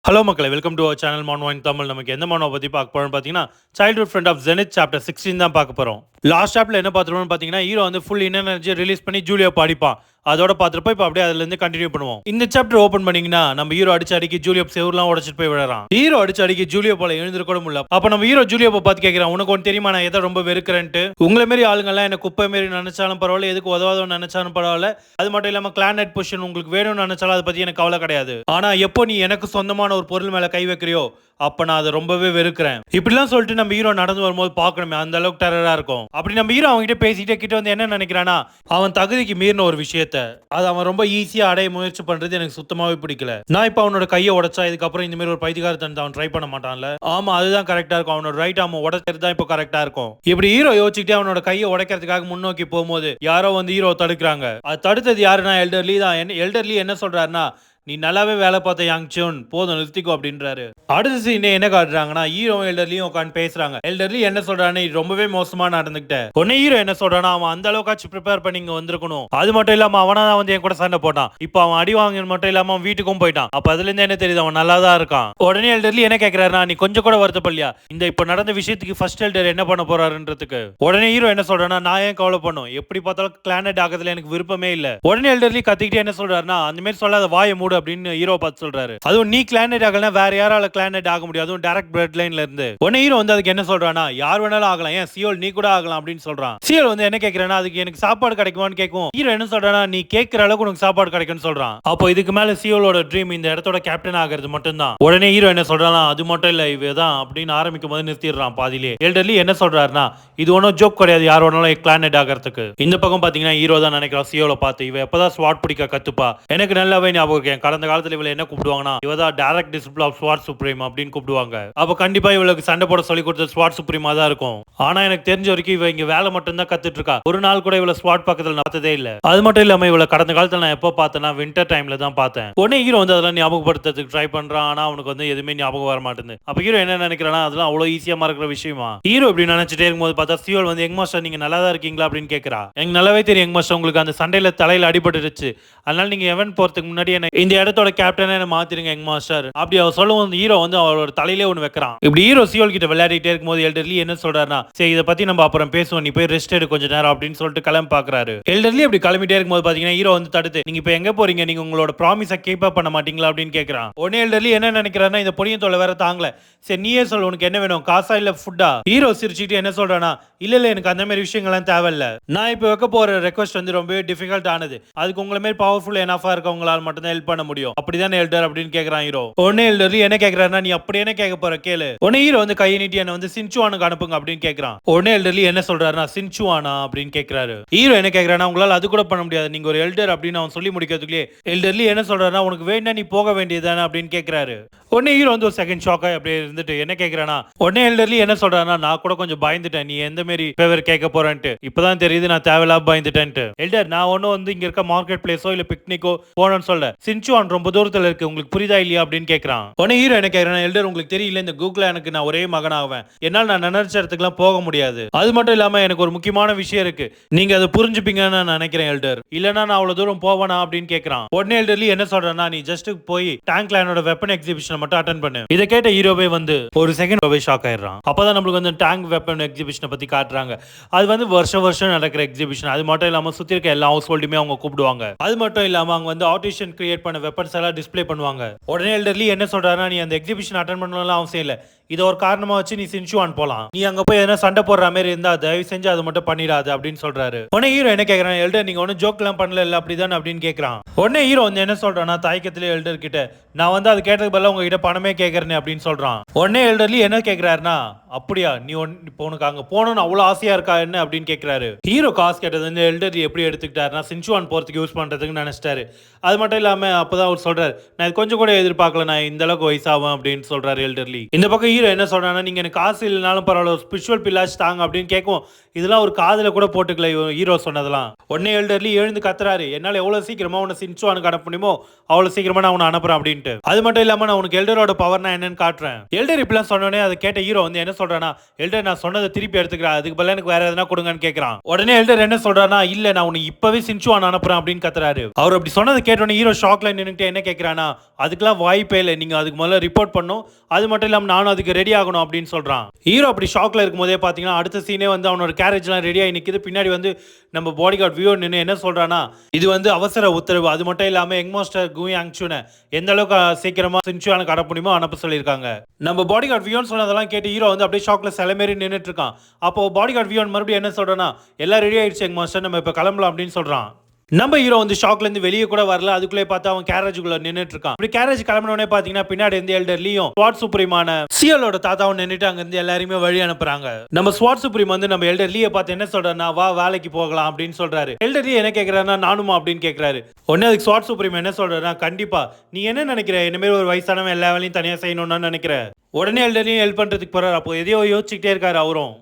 Hello மக்களே, welcome to our channel மான்வாயின் தமிழ். நமக்கு எந்த மானவை பற்றி பார்க்க போகிறோம்னு பார்த்தீங்கன்னா, childhood friend of Zenith chapter 16 தான் பார்க்க போகிறோம். லாஸ்ட் சாப்டர்ல என்ன பார்த்துருவோம்னு பார்த்தீங்கன்னா, ஹீரோ வந்து ஃபுல் இன்னர் எனர்ஜியை ரிலீஸ் பண்ணி ஜூலியோ படிப்பான். அதோட பார்த்துருப்போம். இப்போ அப்படியே அதுலேருந்து கண்டினியூ பண்ணுவோம். இந்த சாப்டர் ஓப்பன் பண்ணீங்கன்னா, நம்ம ஹீரோ அடிச்சு அடிக்கி ஜூலியோ செவர்லாம் உடச்சிட்டு போய் விடுறான். ஹீரோ அடிச்சு அடிக்கி ஜூலியோ போல எழுந்திர கூட முடியல. அப்போ நம்ம ஹீரோ ஜூலியோ பார்த்து கேட்கிறான், உனக்கு ஒன்று தெரியுமா, நான் எதை ரொம்ப வெறுக்கிறேன்ட்டு. உங்களை மாரி ஆளுங்கெல்லாம் எனக்கு குப்பை மாரி நினைச்சாலும் பரவாயில்ல, எதுக்கு உதவாதவன் நினைச்சாலும் பரவாயில்ல. அது மட்டும் இல்லாமல் கிளானட் பொசிஷன் உங்களுக்கு வேணும்னு நினைச்சாலும் அதை பற்றி எனக்கு கவலை கிடையாது. ஆனால் எப்போ நீ எனக்கு சொந்தமான ஒரு பொருள் மேலே கை வைக்கிறியோ அப்ப நான் அதை ரொம்பவே வெறுக்கிறேன். இப்படிலாம் சொல்லிட்டு நம்ம ஹீரோ நடந்து வரும்போது பார்க்கணுமே, அந்த அளவுக்கு டெரரா இருக்கும். அப்படி நம்ம ஹீரோ அவங்க கிட்ட பேசிட்டே கிட்ட வந்து என்ன நினைக்கிறானா, அவன் தகுதிக்கு மீறின ஒரு விஷயத்த அது அவன் ரொம்ப ஈஸியா அடைய முயற்சி பண்றது எனக்கு சுத்தமாவே பிடிக்கல. நான் இப்ப அவனோட கையை உடைச்சா இதுக்கப்புறம் இந்த மாதிரி ஒரு பைத்தியக்காரத்தனத்தை அவன் ட்ரை பண்ண மாட்டான்ல. ஆமா, அதுதான் கரெக்டா இருக்கும். அவனோட ரைட் ஆம் உடைக்கிறது தான் இப்போ கரெக்டா இருக்கும். இப்படி ஹீரோ யோசிச்சுட்டே அவனோட கையை உடைக்கிறதுக்காக முன்னோக்கி போகும்போது யாரோ வந்து ஹீரோ தடுக்கிறாங்க. அது தடுத்தது யாருன்னா எல்டர்லி தான். எல்டர்லி என்ன சொல்றாருன்னா, நீ நல்லாவே வேலை பார்த்த யாங்சோன், போதும் நிறுத்திக்கோ அப்படின்றாரு. அடுத்த சீன் என்ன காட்டுறாங்கன்னா, ஹீரோ எல்டர்லியும் உட்காந்து பேசுறாங்க. எல்டர்லி என்ன சொல்றானே, ரொம்பவே மோசமா நடந்துக்கிட்ட. உடனே ஹீரோ என்ன சொல்றானா, அவன் அந்த அளவுக்காச்சும் ப்ரிப்பேர் பண்ணி இங்க வந்திருக்கணும். அது மட்டும் இல்லாம அவனா தான் வந்து என் கூட சண்டை போட்டான். இப்போ அவன் அடி வாங்க மட்டும் இல்லாம அவன் வீட்டுக்கும் போயிட்டான். அப்ப அதுல இருந்து என்ன தெரியுது, அவன் நல்லா தான் இருக்கான். உடனே எல்டர்லி என்ன கேட்கிறாருன்னா, நீ கொஞ்சம் கூட வருத்தப்படலையா இந்த இப்ப நடந்த விஷயத்துக்கு ஃபர்ஸ்ட் எல்டர் என்ன பண்ண போறாருன்றதுக்கு. உடனே ஹீரோ என்ன சொல்றானா, நான் ஏன் கவலை பண்ணும், எப்படி பார்த்தாலும் கிளானட் ஆகிறதுல எனக்கு விருப்பமே இல்ல. உடனே எல்டர்லி கத்திக்கிட்டே என்ன சொல்றாருன்னா, அந்த மாதிரி சொல்லாத, வாயை மூடு அப்படின்னு ஹீரோ பார்த்து சொல்றாரு. அதுவும் நீ கிளானட் ஆகலனா வேற யாரால கிளானட் ஆக முடியும், அதுவும் டைரக்ட் பிளட் லைன்ல இருந்து. உடனே ஹீரோ வந்து அதுக்கு என்ன சொல்றானா, யார் வேணாலும் ஆகலாம், ஏன் சியோல் நீ கூட ஆகலாம் அப்படின்னு சொல்றான். சியோல் வந்து என்ன கேக்குறானா, அதுக்கு எனக்கு சாப்பாடு கிடைக்குமான்னு கேட்கும். ஹீரோ என்ன சொல்றானா, நீ கேட்கிற அளவுக்கு உனக்கு சாப்பாடு கிடைக்கும்னு சொல்றான். அப்போ இதுக்கு மேல சியோலோட ட்ரீம் இந்த இடத்தோட கேப்டன் ஆகிறது மட்டும்தான். உடனே ஹீரோ என்ன சொல்றானா, அது மட்டும் இல்ல இவதான் அப்படின்னு ஆரம்பிக்கும் போது நிறுத்திடுறான் பாதியிலே. எல்டர்லி என்ன சொல்றாருன்னா, இது ஒன்னும் ஜோக் கிடையாது, யார் வேணாலும் கிளானட் ஆகிறதுக்கு. இந்த பக்கம் பாத்தீங்கன்னா ஹீரோ தான் நினைக்கிறான் சியோல பார்த்து, இவ எப்பதான் ஸ்வாட் பிடிக்க கத்துப்பா. எனக்கு நல்லாவே ஞாபகம் இருக்கு, கடந்த காலத்துல இவளை என்ன கூப்பிடுவாங்கன்னா, இவதான் direct disciple of swat supreme அப்படின்னு கூப்பிடுவாங்க. அப்ப கண்டிப்பா இவளுக்கு சண்டை போட சொல்லி கொடுத்த ஸ்வாட் சுப்ரீமா தான் இருக்கும். ஆனா எனக்கு தெரிஞ்ச வரைக்கும் இவ இங்க வேலை மட்டும் தான் கத்துட்டு இருக்கா. ஒரு நாள் கூட இவள ஸ்வாட் பக்கத்துல பார்த்ததே இல்ல. அது மட்டும் இல்லாம இவள கடந்த காலத்துல நான் எப்போ பார்த்தேன்னா வின்டர் டைம்ல தான் பார்த்தேன். உடனே ஹீரோ வந்து அதெல்லாம் ஞாபகப்படுத்துறதுக்கு ட்ரை பண்றான். ஆனா அவனுக்கு வந்து எதுவுமே ஞாபகம் வர மாட்டேங்குது. அப்ப ஹீரோ என்ன நினைக்கிறானா, அதெல்லாம் அவ்வளவு ஈஸியா மறக்கிற விஷயமா. ஹீரோ இப்படி நினைச்சிட்டே இருக்கும்போது பார்த்தா சியோல் வந்து யங் மாஸ்டர் நீங்க நல்லா தான் இருக்கீங்களா அப்படின்னு கேட்கறா. எனக்கு நல்லாவே தெரியும் யங் மாஸ்டர், உங்களுக்கு அந்த சண்டையில தலையில அடிபட்டுருச்சு, அதனால நீங்க எவன் போறதுக்கு முன்னாடி என்ன இந்த இடத்தோட கேப்டனா என்ன மாத்திருங்க யங் மாஸ்டர் அப்படி அவர் சொல்லும்போது ஹீரோ வந்து அவரோட தலையிலே ஒன்று வைக்கிறான். இப்படி ஹீரோ சியோல் கிட்ட விளையாடிட்டே இருக்கும்போது எல்டர்லி என்ன சொல்றாருன்னா, சரி இதை பத்தி நம்ம அப்புறம் பேசுவோம், நீ போய் ரெஸ்ட் எடு கொஞ்ச நேரம் அப்படின்னு சொல்லிட்டு கிளம்பி பாக்குறாரு. எல்டர்லி அப்படி கிளம்பிட்டே இருக்கும்போது பாத்தீங்கன்னா ஹீரோ வந்து தடுத்து, நீங்க இப்ப எங்க போறீங்க, நீங்க உங்களோட ப்ராமிஸை கீப் அப் பண்ண மாட்டீங்களா அப்படின்னு கேட்கறான். உடனே எல்டர்லி என்ன நினைக்கிறாருன்னா, இந்த பொடியும் தொலை வேற தாங்கல, சரி நீயே சொல்லு உனக்கு என்ன வேணும், காசா இல்ல ஃபுட்டா. ஹீரோ சிரிச்சுட்டு என்ன சொல்றானா, இல்ல இல்ல எனக்கு அந்த மாதிரி விஷயங்கள்லாம் தேவையில்ல, நான் இப்ப வைக்க போற ரெக்வஸ்ட் வந்து ரொம்ப டிஃபிகல்ட் ஆனது, அதுக்கு உங்களை மாதிரி பவர்ஃபுல் எனஃபா இருக்கவங்களால மட்டும் தான் ஹெல்ப் பண்ண முடியும், அப்படிதான் எல்டர் அப்படின்னு கேட்கறான் ஹீரோ. உடனே எல்டர்லி என்ன கேட்கறாருன்னா, நீ அப்படி என்ன கேட்க போற கேளு. உடனே ஹீரோ வந்து கையை நீட்டி என்ன வந்து சின்சுவானுக்கு அனுப்புங்க அப்படின்னு கேட்கறான். உடனே எல்டர்லி என்ன சொல்றாருன்னா, சின்சுவானா அப்படின்னு கேட்கறாரு. ஹீரோ என்ன கேட்கறானா, உங்களால அது கூட பண்ண முடியாது, நீங்க ஒரு எல்டர் அப்படின்னு அவன் சொல்லி முடிக்கிறதுக்குள்ளே எல்டர்லி என்ன சொல்றாருன்னா, உனக்கு வேணா நீ போக வேண்டியதானே அப்படின்னு கேட்கறாரு. உடனே ஹீரோ வந்து ஒரு செகண்ட் ஷாக்கா அப்படியே இருந்துட்டு என்ன கேட்கறானா, உடனே எல்டர்லி என்ன சொல்றானா, நான் கூட கொஞ்சம் பயந்துட்டேன், நீ எந்த மாதிரி ஃபேவர் கேட்க போறேன்ட்டு, இப்பதான் தெரியுது நான் தேவையில்லாம பயந்துட்டேன்ட்டு. எல்டர் நான் ஒன்னும் வந்து இங்க இருக்க மார்க்கெட் பிளேஸோ இல்ல பிக்னிக்கோ போனோம்னு சொல்ல, சின்சுவான் ரொம்ப தூரத்துல இருக்கு, உங்களுக்கு புரியுதா இல்லையா அப்படின்னு கேட்கறான். உடனே ஹீரோ என்ன கேட்கறானா, எல்டர் உங்களுக்கு தெரியல இந்த கூகுள் எனக்கு நான் ஒரே மகன் ஆவேன், என்னால் நான் நினைச்ச இடத்துக்குலாம் போக முடியாது, அது மட்டும் இல்லாம எனக்கு ஒரு முக்கியமான விஷயம் இருக்கு, நீங்க அதை புரிஞ்சுப்பீங்கன்னு நான் நினைக்கிறேன் எல்டர், இல்லனா நான் அவ்வளவு தூரம் போவேனா அப்படின்னு கேட்கறான். உடனே எல்டர்லி என்ன சொல்றானா, நீ ஜஸ்ட் போய் டேங்க் லைனோட வெப்பன் எக்ஸிபிஷன் மட்டும் அட்டெண்ட் பண்ணு. இதை கேட்ட ஹீரோவே வந்து ஒரு செகண்ட் ரொம்பவே ஷாக் ஆயிடுறான். அப்பதான் நம்மளுக்கு வந்து டேங்க் வெப்பன் எக்ஸிபிஷனை பத்தி காட்டுறாங்க. அது வந்து வருஷம் நடக்கிற எக்ஸிபிஷன். அது மட்டும் இல்லாம சுத்தி இருக்க எல்லா ஹவுஸ் ஹோல்டுமே அவங்க கூப்பிடுவாங்க. அது மட்டும் இல்லாம அவங்க வந்து ஆர்டிஷன் கிரியேட் பண்ண வெப்பன்ஸ் எல்லாம் டிஸ்ப்ளே பண்ணுவாங்க. உடனே எல்டர்லி என்ன சொல்றாருன்னா, நீ அந்த எக்ஸிபிஷன் அட்டெண்ட் பண்ணலாம் அவசியம் இல்ல, இதை ஒரு காரணமா வச்சு நீ சின்சுவான் போலாம், நீ அங்க போய் எதனா சண்டை போடுற மாதிரி இருந்தா தயவு செஞ்சு அதை மட்டும் பண்ணிடாது அப்படின்னு சொல்றாரு. உடனே ஹீரோ என்ன கேட்கறான், எல்டர் நீங்க ஒன்னும் ஜோக் எல்லாம் பண்ணல இல்ல அப்படிதான் அப்படின்னு கேட்கறான். உடனே ஹீரோ வந்து என்ன சொல்றான்னா, தாய்க்கத்திலே எல்டர் கிட்ட நான் வந்து அது கேட்டதுக்கு பதிலா உங்ககிட்ட பணமே கேட்கறேன் அப்படின்னு சொல்றான். உடனே எல்டர்லி என்ன கேட்கிறாருன்னா, அப்படியா நீ இப்போ உனக்கு அங்க போகணும்னு அவ்வளவு ஆசையா இருக்கா என்ன அப்படின்னு கேட்கிறாரு. ஹீரோ காசு கேட்டது வந்து எல்டர்லி எப்படி எடுத்துக்கிட்டாருன்னா, சின்சுவான் போறதுக்கு யூஸ் பண்றதுக்கு நினைச்சிட்டாரு. அது மட்டும் இல்லாம அப்பதான் அவர் சொல்றாரு, நான் கொஞ்சம் கூட எதிர்பார்க்கல நான் இந்த அளவுக்கு வயசாகும் அப்படின்னு சொல்றாரு எல்டர்லி. இந்த பக்கம் ஹீரோ என்ன சொல்றானா, நீங்க எனக்கு காசு இல்லனாலும் பரவாயில்ல, ஒரு ஸ்பிரிச்சுவல் பில்லாச்சு தாங்க அப்படின்னு கேட்கும். இதெல்லாம் ஒரு காதுல கூட போட்டுக்கல ஹீரோ சொன்னதெல்லாம். உடனே எல்டர்லி எழுந்து கத்துறாரு, என்னால எவ்வளவு சீக்கிரமா உன்னை சின்சுவானுக்கு அனுப்ப முடியுமோ அவ்வளவு சீக்கிரமா நான் உன்னை அனுப்புறேன் அப்படின்ட்டு. அது மட்டும் இல்லாம நான் உனக்கு எல்டரோட பவர்னா என்னன்னு காட்டுறேன். எல்டர் இப்படிலாம் சொன்னோடனே அதை கேட்ட ஹீரோ வந்து என்ன சொல்றானா, எல்டர் நான் சொன்னதை திருப்பி எடுத்துக்கிறேன், அதுக்கு பதிலா எனக்கு வேற எதனா கொடுங்கன்னு கேட்கறான். உடனே எல்டர் என்ன சொல்றானா, இல்ல நான் உனக்கு இப்பவே சின்சுவான் அனுப்புறேன் அப்படின்னு கத்துறாரு. அவர் அப்படி சொன்னதை கேட்டோடனே ஹீரோ ஷாக்ல நின்னுட்டு என்ன கேட்கறானா, அதுக்கெல்லாம் வாய்ப்பே இல்லை, நீங்க அதுக்கு முதல்ல ரிப்போர்ட் பண்ணும், அது மட்டும் இல்லாம நானும் அதுக்கு ரெடி ஆகணும் அப்படின்னு சொல்றான். ஹீரோ அப்படி ஷாக்ல இருக்கும்போதே பாத்தீங்கன்னா அடுத்த சீனே வந்து அவனோட கேரேஜ்லாம் ரெடி ஆகி நிக்குது. பின்னாடி வந்து நம்ம பாடி கார்டு வியோ நின்று என்ன சொல்றானா, இது வந்து அவசர உத்தரவு, அது மட்டும் இல்லாம யங் மாஸ்டர் குயாங்சுனை எந்த அளவுக்கு சீக்கிரமா சின்சுவானுக்கு அனுப்ப முடியுமோ அனுப்ப சொல்லியிருக்காங்க. நம்ம பாடி கார்டு வியோன்னு சொன்னதெல்லாம் கேட்டு ஹீரோ வந்து அப்படியே ஷாக்ல சில மாரி நின்றுட்டு இருக்கான். அப்போ பாடி கார்டு வியோன் மறுபடியும் என்ன சொல்றானா, எல்லாம் ரெடி ஆயிடுச்சு யங் மாஸ்டர், நம்ம இப்ப கிளம்பலாம் அப்படின்னு சொல்றான். நம்ம ஹீரோ வந்து ஷாக்ல இருந்து வெளியே கூட வரல, அதுக்குள்ளே பார்த்தா அவன் கேரேஜுக்குள்ள நின்னுட்டு இருக்கான். இப்படி கேரேஜ் கிளம்பினோடனே பாத்தீங்கன்னா பின்னாடி இருந்து எல்டர்லியும் ஸ்வாட் சுப்ரீமான சியலோட தாத்தாவும் நின்னுட்டு அங்க இருந்து எல்லாருமே வழி அனுப்புறாங்க. நம்ம ஸ்வாட் சுப்ரீம் வந்து நம்ம எல்டர்லியை பார்த்து என்ன சொல்றாருன்னா, வா வேலைக்கு போகலாம் அப்படின்னு சொல்றாரு. எல்டர்லி என்ன கேட்கறாருன்னா, நானுமா அப்படின்னு கேட்கறாரு. உடனே அதுக்கு ஸ்வாட் சுப்ரீம் என்ன சொல்றாருன்னா, கண்டிப்பா நீ என்ன நினைக்கிற, இந்த மாதிரி ஒரு வயசானவன் எல்லா வேலையும் தனியா செய்யணும்னு நினைக்கிற. உடனே எல்டர்லியும் ஹெல்ப் பண்றதுக்கு போறாரு. அப்போ எதையோ யோசிச்சுக்கிட்டே இருக்காரு அவரும்.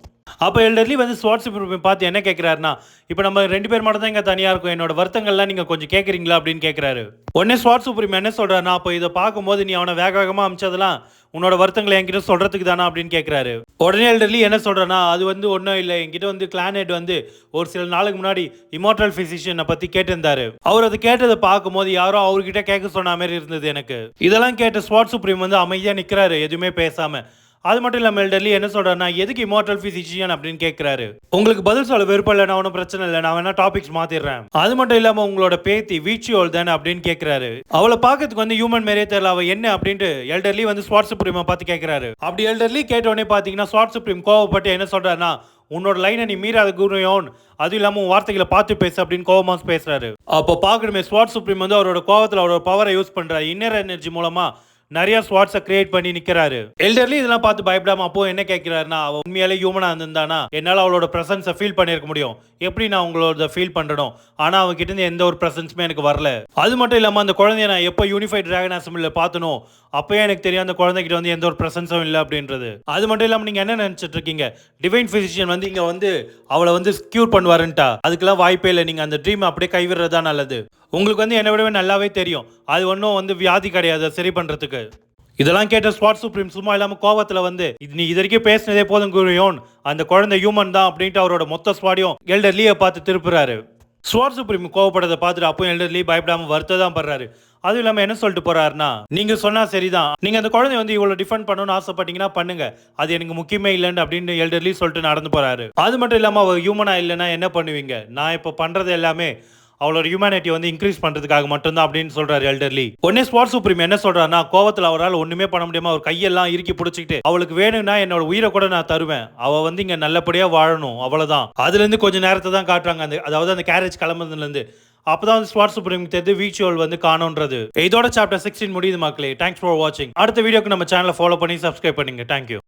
அப்போ எல்டர்லி வந்து ஸ்வாட் சுப்ரீம் பார்த்து என்ன கேட்கிறாருன்னா, இப்போ நம்ம 2 பேர் மட்டும் தான் இங்கே தனியாக இருக்கும், என்னோட வருத்தங்கள்லாம் நீங்கள் கொஞ்சம் கேட்குறீங்களா அப்படின்னு கேட்குறாரு. உடனே ஸ்வாட் சுப்ரீம் என்ன சொல்கிறாருன்னா, அப்போ இதை பார்க்கும்போது நீ அவனை வேக வேகமாக அமிச்சதெல்லாம் உன்னோட வருத்தங்களை என்கிட்ட சொல்கிறதுக்கு தானா அப்படின்னு கேட்குறாரு. உடனே எல்டர்லி என்ன சொல்கிறேன்னா, அது வந்து ஒன்றும் இல்லை, என்கிட்ட வந்து கிளானெட் வந்து ஒரு சில நாளுக்கு முன்னாடி இமார்டல் ஃபிசிஷியனை பற்றி கேட்டிருந்தாரு. அவர் அதை கேட்டதை பார்க்கும்போது யாரோ அவர்கிட்ட கேட்க சொன்ன மாதிரி இருந்தது எனக்கு. இதெல்லாம் கேட்ட ஸ்வாட் சுப்ரீம் வந்து அமைதியாக நிற்கிறாரு, எதுவுமே பேசாமல். அது மட்டும் இல்லாமல் எல்டர்லி என்ன சொல்றாருன்னா, எதுக்கு இமார்டல் ஃபிசிஷியன் அப்படின்னு கேட்கிறாரு. உங்களுக்கு பதில் சொல்ல விருப்பம் இல்லை, நான் ஒன்றும் பிரச்சனை இல்லை, நான் வேணா டாபிக்ஸ் மாத்திடுறேன். அது மட்டும் இல்லாமல் உங்களோட பேத்தி வீச்சியோல் தானே அப்படின்னு கேட்கிறாரு. அவளை பார்க்கறதுக்கு வந்து ஹியூமன் மாரியே தெரியல, அவ என்ன அப்படின்ட்டு எல்டர்லி வந்து ஸ்வாட் சுப்ரீமை பார்த்து கேட்கிறாரு. அப்படி எல்டர்லி கேட்ட உடனே பார்த்தீங்கன்னா ஸ்வாட் சுப்ரீம் கோவப்பட்டு என்ன சொல்றாருன்னா, உன்னோட லைனை நீ மீறாத குருயோன், அதுவும் இல்லாமல் உன் வார்த்தைகளை பார்த்து பேசு அப்படின்னு கோவமா பேசுறாரு. அப்போ பார்க்கணுமே ஸ்வாட் சுப்ரீம் வந்து அவரோட கோவத்தில் அவரோட பவரை யூஸ் பண்றாரு. இன்னர் எனர்ஜி மூலமா நிறைய ஸ்வாட்ஸை கிரியேட் பண்ணி நிற்கிறாரு. எல்டர்லி இதெல்லாம் பார்த்து பயப்படாம அப்போ என்ன கேட்கிறாருன்னா, அவ உண்மையாலே ஹியூமனா இருந்திருந்தானா என்னால் அவளோட பிரசன்ஸை ஃபீல் பண்ணியிருக்க முடியும், எப்படி நான் உங்களோட ஃபீல் பண்ணணும், ஆனால் அவங்ககிட்ட இருந்து எந்த ஒரு பிரசன்ஸுமே எனக்கு வரல. அது மட்டும் இல்லாமல் அந்த குழந்தைய நான் எப்போ யூனிஃபைட் டிராகன் அசம்பிளில் பார்த்தனோ அப்போயே எனக்கு தெரியும் அந்த குழந்தைகிட்ட வந்து எந்த ஒரு பிரசன்ஸும் இல்லை அப்படின்றது. அது மட்டும் இல்லாமல் நீங்கள் என்ன நினச்சிட்டு இருக்கீங்க, டிவைன் ஃபிசிஷியன் வந்து இங்கே வந்து அவளை வந்து கியூர் பண்ணுவாருன்ட்டா? அதுக்கெல்லாம் வாய்ப்பே இல்லை, நீங்கள் அந்த ட்ரீம் அப்படியே கைவிடுறதா நல்லது. உங்களுக்கு வந்து என்னை விடவே நல்லாவே தெரியும், அது ஒன்றும் வந்து வியாதி கிடையாது சரி பண்ணுறதுக்கு. இதெல்லாம் கேட்ட ஸ்வாட் சுப்ரீம் சும்மா இல்லாமல் கோவத்தில் வந்து, நீ இது வரைக்கும் பேசினதே போதும் குருயோன், அந்த குழந்தை ஹியூமன் தான் அப்படின்ட்டு அவரோட மொத்த ஸ்வாடியும் எல்டர்லியை பார்த்து திருப்புறாரு. ஸ்வாட் சுப்ரீம் கோவப்படதை பார்த்துட்டு அப்போ எல்டர்லி பயப்படாமல் வருத்த தான் படுறாரு. அதுவும் இல்லாமல் என்ன சொல்லிட்டு போறாருன்னா, நீங்க சொன்னா சரிதான், நீங்க அந்த குழந்தைய வந்து இவ்வளவு டிஃபெண்ட் பண்ணணும்னு ஆசைப்பட்டீங்கன்னா பண்ணுங்க, அது எனக்கு முக்கியமே இல்லைன்னு அப்படின்னு எல்டர்லி சொல்லிட்டு நடந்து போறாரு. அது மட்டும் இல்லாமல் அவ ஹியூமனா இல்லைன்னா என்ன பண்ணுவீங்க, நான் இப்போ பண்றது எல்லாமே அவளோட ஹியூமனிட்டி வந்து இன்க்ரீஸ் பண்றதுக்காக மட்டும்தான் அப்படின்னு சொல்றாரு எல்டர்லி. உடனே ஸ்வாட் சுப்ரீம் என்ன சொல்றாருன்னா, கோவத்தில் அவரால் ஒண்ணுமே பண்ண முடியாம அவர் கையெல்லாம் இறுக்கி பிடிச்சிக்கிட்டு, அவளுக்கு வேணும்னா என்னோட உயிரை கூட நான் தருவேன், அவ வந்து இங்க நல்லபடியா வாழணும் அவ்வளவுதான். அதுல இருந்து கொஞ்சம் நேரத்தை தான் காட்டுறாங்க, அதாவது அந்த கேரேஜ் கிளம்புறதுல இருந்து. அப்பதான் வந்து ஸ்வாட் சுப்ரீம் தெரிஞ்சு வீச்சுவல் வந்து காணோன்றது. இதோட சாப்டர் 16 முடியுது மக்களே. தேங்க்ஸ் ஃபார் வாட்சிங். அடுத்த வீடியோக்கு நம்ம சேனலை ஃபாலோ பண்ணி சப்ஸ்கிரைப் பண்ணுங்க. தேங்க்யூ.